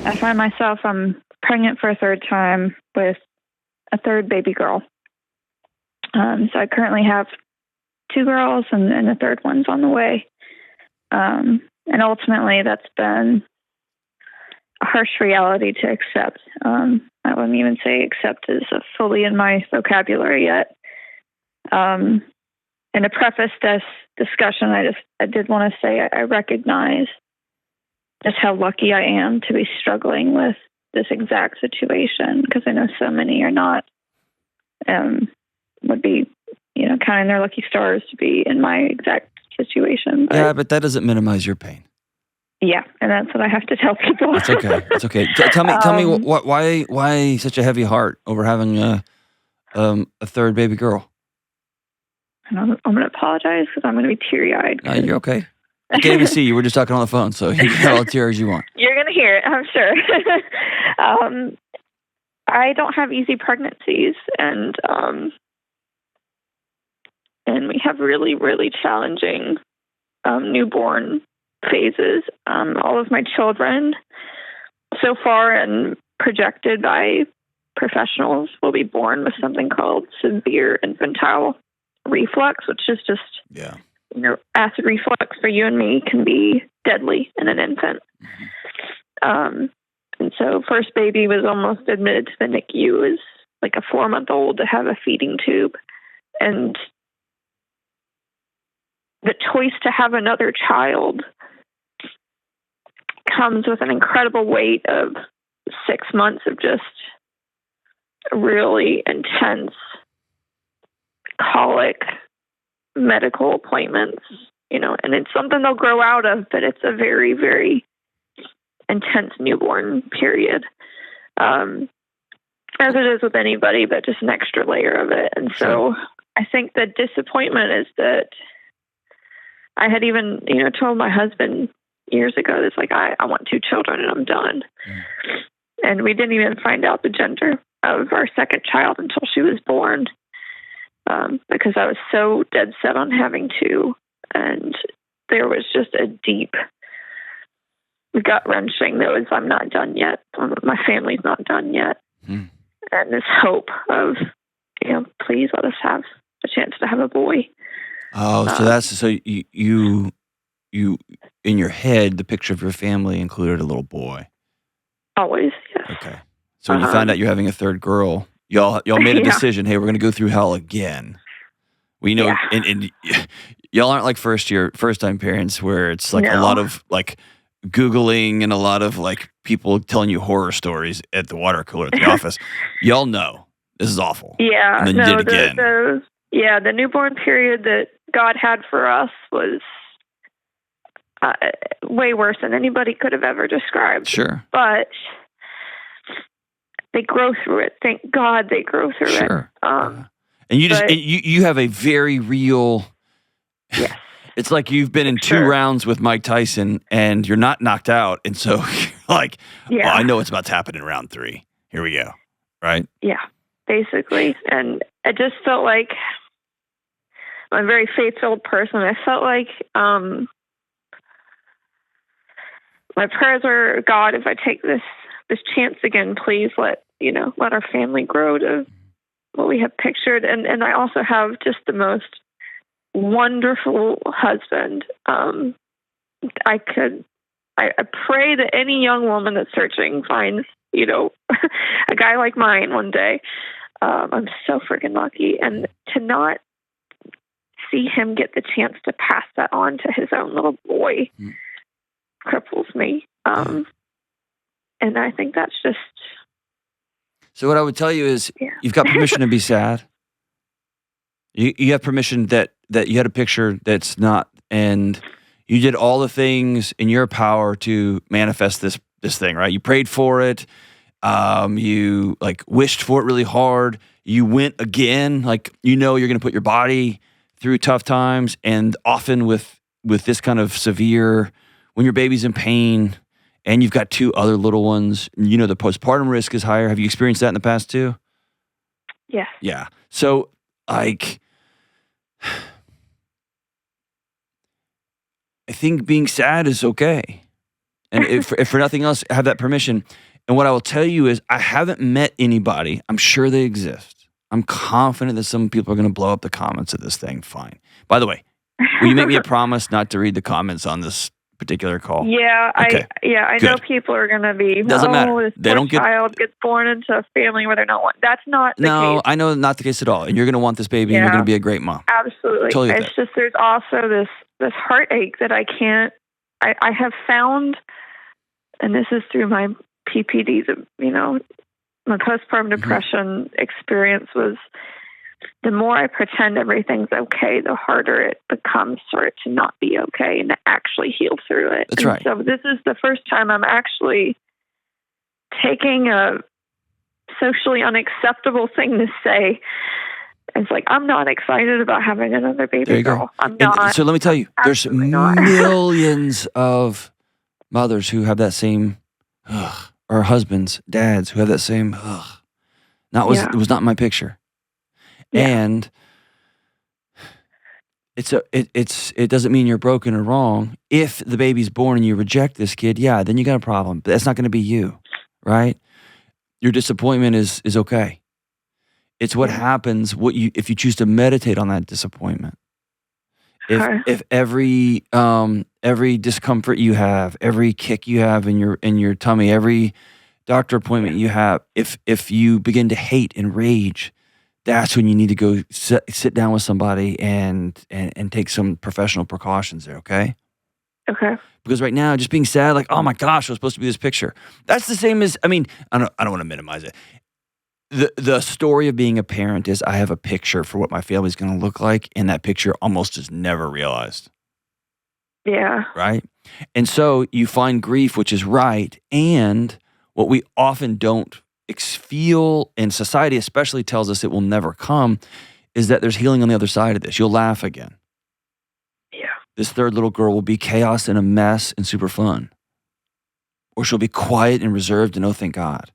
I find myself, I'm pregnant for a third time with a third baby girl. So I currently have 2 girls and the third one's on the way. And ultimately that's been a harsh reality to accept. I wouldn't even say accept is fully in my vocabulary yet. And to preface this discussion, I did want to say I recognize just how lucky I am to be struggling with this exact situation, because I know so many are not, would be, counting their lucky stars to be in my exact situation. But that doesn't minimize your pain. Yeah, and that's what I have to tell people. It's okay. It's okay. Tell me why such a heavy heart over having a third baby girl? And I'm going to apologize because I'm going to be teary-eyed. No, you're okay. I can't even see you. We're just talking on the phone, so you can have all the tears you want. You're going to hear it, I'm sure. I don't have easy pregnancies, and we have really, really challenging newborn phases. All of my children so far and projected by professionals will be born with something called severe infantile reflux, which is just, acid reflux for you and me can be deadly in an infant. And so first baby was almost admitted to the NICU as like a 4-month-old to have a feeding tube. And the choice to have another child comes with an incredible weight of 6 months of just really intense colic medical appointments, and it's something they'll grow out of, but it's a very, very intense newborn period. As it is with anybody, but just an extra layer of it. And so I think the disappointment is that I had even, told my husband years ago, it's like, I want 2 children and I'm done. And we didn't even find out the gender of our second child until she was born, because I was so dead set on having 2. And there was just a deep gut-wrenching that was, I'm not done yet. My family's not done yet. And this hope of, please let us have a chance to have a boy. Oh, so you in your head, the picture of your family included a little boy. Always, yes. Okay. So when you found out you're having a third girl, y'all made a decision. Hey, we're going to go through hell again. We know, and y'all aren't like first time parents where it's like a lot of like Googling and a lot of like people telling you horror stories at the water cooler at the office. Y'all know this is awful. Yeah. And then you did it again. The newborn period that God had for us was way worse than anybody could have ever described. Sure. But they grow through it. Thank God they grow through it. Sure. And you have a very real. Yes. It's like you've been in 2 rounds with Mike Tyson and you're not knocked out, and so you're like, well, I know what's about to happen in round 3. Here we go. Right? Yeah. Basically. And I just felt like I'm a very faith-filled person. I felt like my prayers were, God, if I take this chance again, please let our family grow to what we have pictured. And I also have just the most wonderful husband. I pray that any young woman that's searching finds, a guy like mine one day. I'm so freaking lucky. And to not see him get the chance to pass that on to his own little boy cripples me. And I think that's just... So what I would tell you is you've got permission to be sad. You have permission that you had a picture that's not, and you did all the things in your power to manifest this thing, right? You prayed for it. You like wished for it really hard. You went again, like, you're going to put your body through tough times, and often with this kind of severe, when your baby's in pain and you've got 2 other little ones, the postpartum risk is higher. Have you experienced that in the past too? Yeah. Yeah. So like, I think being sad is okay. And if for nothing else, have that permission. And what I will tell you is I haven't met anybody. I'm sure they exist. I'm confident that some people are going to blow up the comments of this thing. Fine. By the way, will you make me a promise not to read the comments on this particular call? Yeah, Okay. I know people are going to be, Doesn't matter. This poor child gets born into a family where they're not wanted. That's not the case. No, I know not the case at all. And you're going to want this baby and you're going to be a great mom. Absolutely. Totally it's just there's also this heartache that I have found, and this is through my PPD, my postpartum depression experience was, the more I pretend everything's okay, the harder it becomes for it to not be okay and to actually heal through it. That's right. So this is the first time I'm actually taking a socially unacceptable thing to say. It's like, I'm not excited about having another baby girl. I'm not. So let me tell you, there's millions of mothers who have that same, or husbands, dads who have that same, it was not my picture. Yeah. And it doesn't mean you're broken or wrong. If the baby's born and you reject this kid, then you got a problem. But that's not going to be you, right? Your disappointment is okay. It's what happens if you choose to meditate on that disappointment. If every discomfort you have, every kick you have in your tummy, every doctor appointment you have, if you begin to hate and rage, that's when you need to go sit down with somebody and take some professional precautions there, okay? Okay. Because right now, just being sad, like, oh my gosh, I was supposed to be this picture. That's the same as, I don't want to minimize it. The story of being a parent is I have a picture for what my family's going to look like, and that picture almost is never realized. Yeah. Right? And so you find grief, which is right, and what we often don't feel, and society especially tells us it will never come, is that there's healing on the other side of this. You'll laugh again. Yeah. This third little girl will be chaos and a mess and super fun. Or she'll be quiet and reserved and oh, thank God.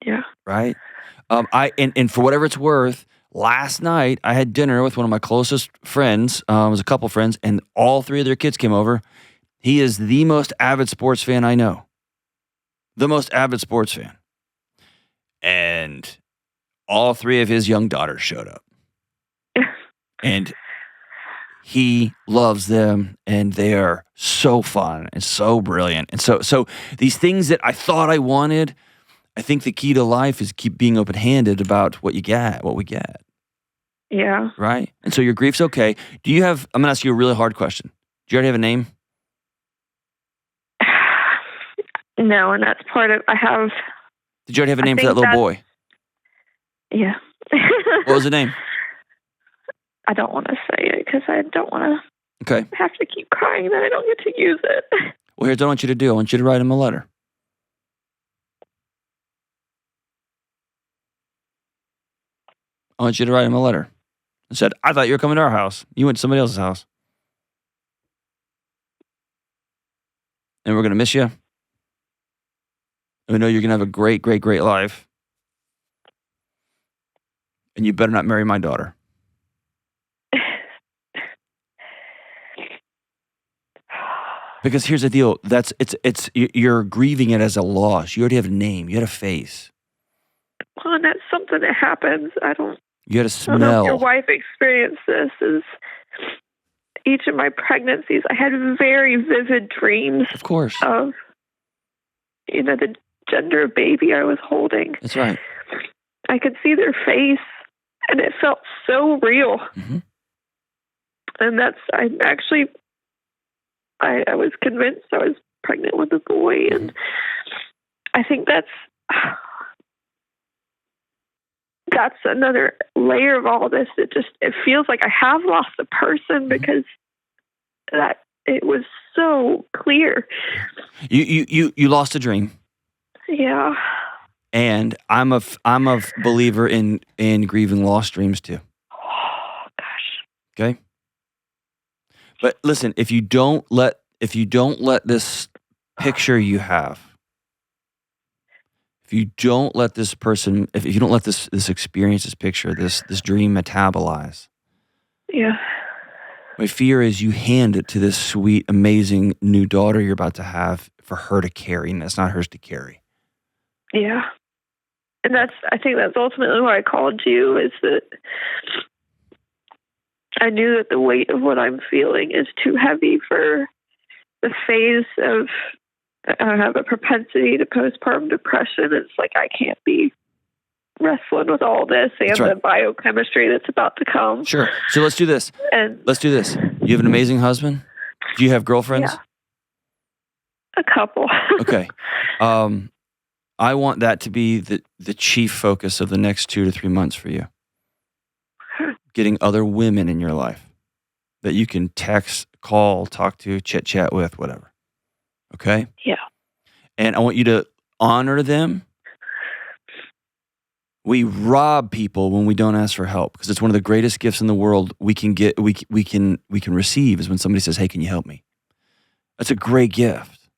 Yeah. Right? And for whatever it's worth, last night I had dinner with one of my closest friends. It was a couple friends, and all three of their kids came over. He is the most avid sports fan I know. The most avid sports fan. And all three of his young daughters showed up. And he loves them, and they are so fun and so brilliant. And so these things that I thought I wanted, I think the key to life is keep being open-handed about what we get. Yeah. Right? And so your grief's okay. I'm going to ask you a really hard question. Do you already have a name? No, and that's part of, Did you already have a name for that little boy? Yeah. What was the name? I don't want to say it because I don't want to have to keep crying that I don't get to use it. Well, here's what I want you to do. I want you to write him a letter. I want you to write him a letter. I said, I thought you were coming to our house. You went to somebody else's house. And we're going to miss you. And we know you're going to have a great, great, great life. And you better not marry my daughter. Because here's the deal. You're grieving it as a loss. You already have a name. You had a face. Well, and that's something that happens. You had a smell. I don't know if your wife experienced this. Is each of my pregnancies, I had very vivid dreams. Of course. Of, the gender baby I was holding. That's right. I could see their face, and it felt so real. Mm-hmm. And I was convinced I was pregnant with a boy, and I think that's another layer of all this. It feels like I have lost a person because that it was so clear. You lost a dream. Yeah. And I'm a believer in grieving lost dreams too. Oh gosh. Okay. But listen, if you don't let this picture you have, if you don't let this person, if you don't let this experience, this picture, this dream metabolize, yeah, My fear is you hand it to this sweet, amazing new daughter you're about to have for her to carry, and that's not hers to carry. Yeah. And I think that's ultimately why I called you, is that I knew that the weight of what I'm feeling is too heavy for the phase of, I have a propensity to postpartum depression. It's like I can't be wrestling with all this and the biochemistry that's about to come. Sure. So let's do this. Let's do this. You have an amazing husband? Do you have girlfriends? Yeah. A couple. Okay. I want that to be the chief focus of the next 2 to 3 months for you. Getting other women in your life that you can text, call, talk to, chit-chat with, whatever. Okay? Yeah. And I want you to honor them. We rob people when we don't ask for help, because it's one of the greatest gifts in the world we can get. We can receive is when somebody says, "Hey, can you help me?" That's a great gift.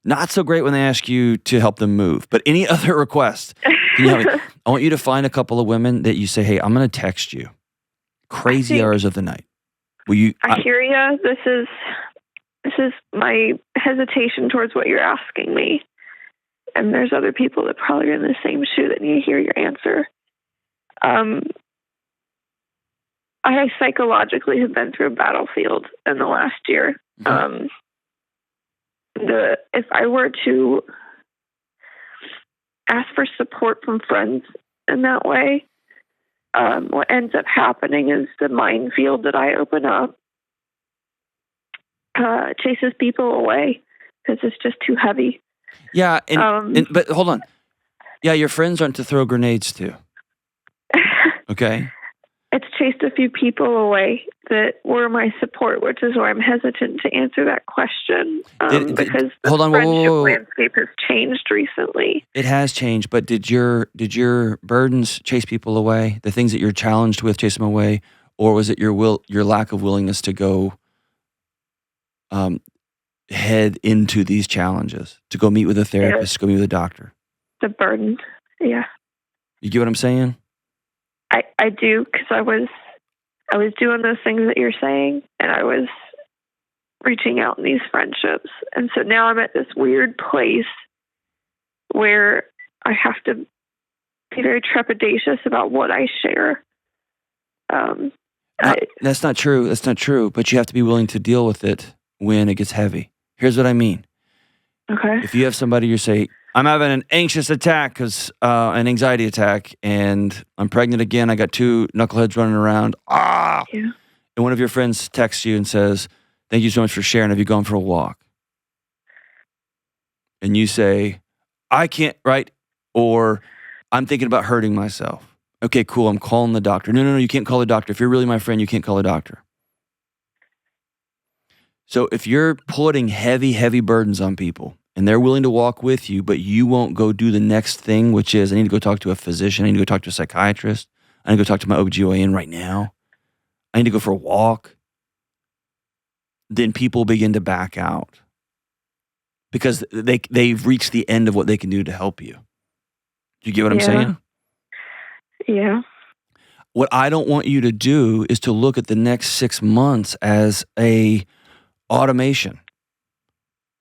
Not so great when they ask you to help them move, but any other request, can you help me? I want you to find a couple of women that you say, "Hey, I'm going to text you crazy hours of the night." Will you? I hear you. This is my hesitation towards what you're asking me. And there's other people that probably are in the same shoe that need to hear your answer. I psychologically have been through a battlefield in the last year. Mm-hmm. If I were to ask for support from friends in that way, what ends up happening is the minefield that I open up chases people away because it's just too heavy. Yeah, but hold on. Yeah, your friends aren't to throw grenades to. Okay? It's chased a few people away that were my support, which is why I'm hesitant to answer that question, because the friendship landscape has changed recently. It has changed, but did your burdens chase people away? The things that you're challenged with chase them away, or was it your lack of willingness to go head into these challenges, to go meet with a therapist, to go meet with a doctor? The burden, yeah. You get what I'm saying? I do, because I was doing those things that you're saying, and I was reaching out in these friendships. And so now I'm at this weird place where I have to be very trepidatious about what I share. That's not true. That's not true. But you have to be willing to deal with it when it gets heavy. Here's what I mean. Okay. If you have somebody you say, "I'm having an anxious attack, an anxiety attack, and I'm pregnant again. I got 2 knuckleheads running around." Yeah. And one of your friends texts you and says, "Thank you so much for sharing. Have you gone for a walk?" And you say, "I can't," right? Or, "I'm thinking about hurting myself." Okay, cool. I'm calling the doctor. No, you can't call the doctor. If you're really my friend, you can't call a doctor. So if you're putting heavy, heavy burdens on people, and they're willing to walk with you, but you won't go do the next thing, which is, I need to go talk to a physician. I need to go talk to a psychiatrist. I need to go talk to my OBGYN right now. I need to go for a walk. Then people begin to back out because they've reached the end of what they can do to help you. Do you get what I'm saying? Yeah. What I don't want you to do is to look at the next 6 months as a automation.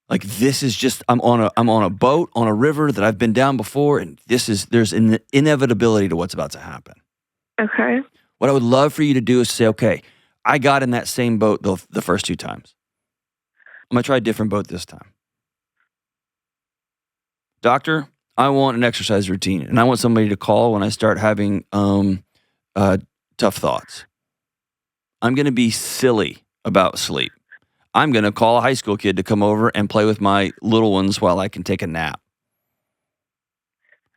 Like, this is just, I'm on a boat on a river that I've been down before, and there's an inevitability to what's about to happen. Okay. What I would love for you to do is say, okay, I got in that same boat the first 2 times. I'm going to try a different boat this time. Doctor, I want an exercise routine, and I want somebody to call when I start having tough thoughts. I'm going to be silly about sleep. I'm going to call a high school kid to come over and play with my little ones while I can take a nap.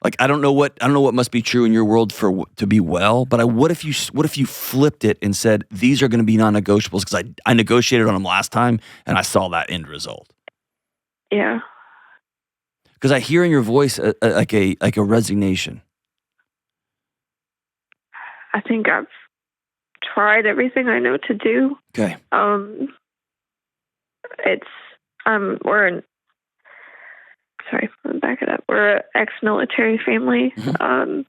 Like, I don't know what must be true in your world to be well, but what if you flipped it and said, these are going to be non-negotiables because I negotiated on them last time and I saw that end result. Yeah. Because I hear in your voice like a resignation. I think I've tried everything I know to do. Okay. Let me back it up. We're an ex-military family. Mm-hmm.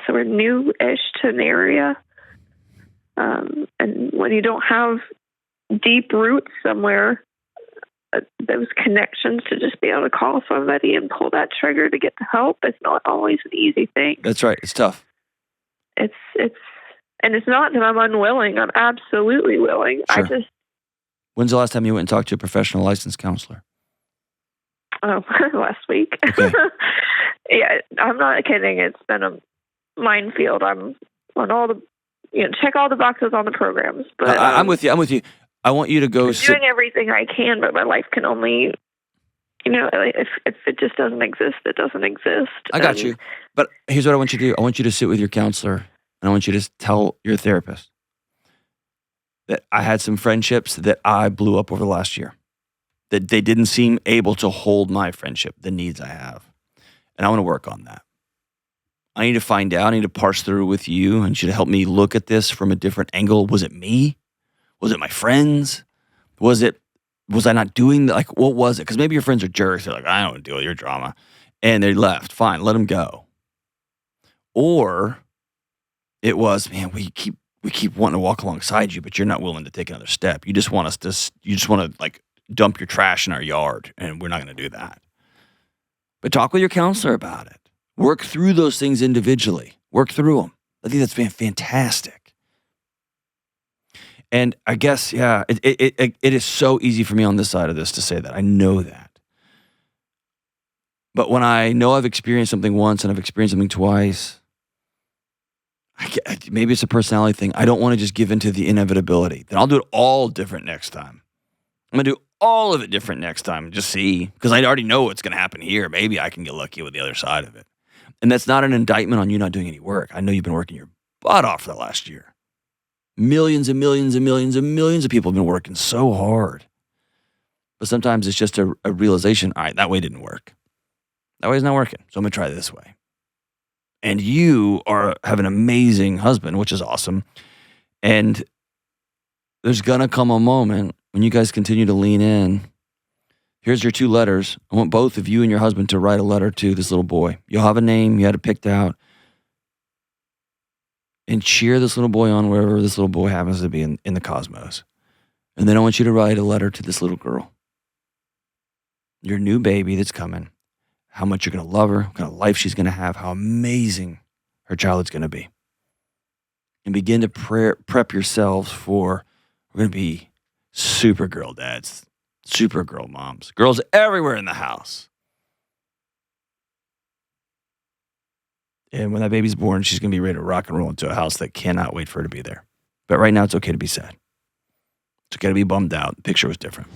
So we're new-ish to an area. And when you don't have deep roots somewhere, those connections to just be able to call somebody and pull that trigger to get the help. It's not always an easy thing. That's right. It's tough. And it's not that I'm unwilling. I'm absolutely willing. Sure. When's the last time you went and talked to a professional licensed counselor? Oh, last week. Okay. Yeah, I'm not kidding. It's been a minefield. I'm on all the, check all the boxes on the programs. But I'm with you. I want you to go. Doing everything I can, but my life can only, if it just doesn't exist, it doesn't exist. I got you. But here's what I want you to do. I want you to sit with your counselor, and I want you to tell your therapist that I had some friendships that I blew up over the last year, that they didn't seem able to hold my friendship, the needs I have. And I want to work on that. I need to find out. I need to parse through with you. I need you to help me look at this from a different angle. Was it me? Was it my friends? Was I not doing what was it? Because maybe your friends are jerks. They're like, I don't want to deal with your drama. And they left. Fine, let them go. Or it was, man, we keep wanting to walk alongside you, but you're not willing to take another step. You just want to dump your trash in our yard, and we're not going to do that. But talk with your counselor about it. Work through those things individually. Work through them. I think that's been fantastic. And I guess, yeah, it is so easy for me on this side of this to say that. I know that. But when I know I've experienced something once and I've experienced something twice, maybe it's a personality thing. I don't want to just give into the inevitability. Then I'll do it all different next time. I'm going to do all of it different next time and just see. Because I already know what's going to happen here. Maybe I can get lucky with the other side of it. And that's not an indictment on you not doing any work. I know you've been working your butt off for the last year. Millions and millions and millions and millions of people have been working so hard. But sometimes it's just a realization, all right, that way didn't work. That way's not working. So I'm going to try this way. And you have an amazing husband, which is awesome. And there's going to come a moment when you guys continue to lean in. Here's your 2 letters. I want both of you and your husband to write a letter to this little boy. You'll have a name. You had it picked out. And cheer this little boy on wherever this little boy happens to be in the cosmos. And then I want you to write a letter to this little girl. Your new baby that's coming. How much you're going to love her, what kind of life she's going to have, how amazing her childhood's going to be. And begin to prep yourselves for, we're going to be super girl dads, super girl moms, girls everywhere in the house. And when that baby's born, she's going to be ready to rock and roll into a house that cannot wait for her to be there. But right now, it's okay to be sad. It's okay to be bummed out. The picture was different.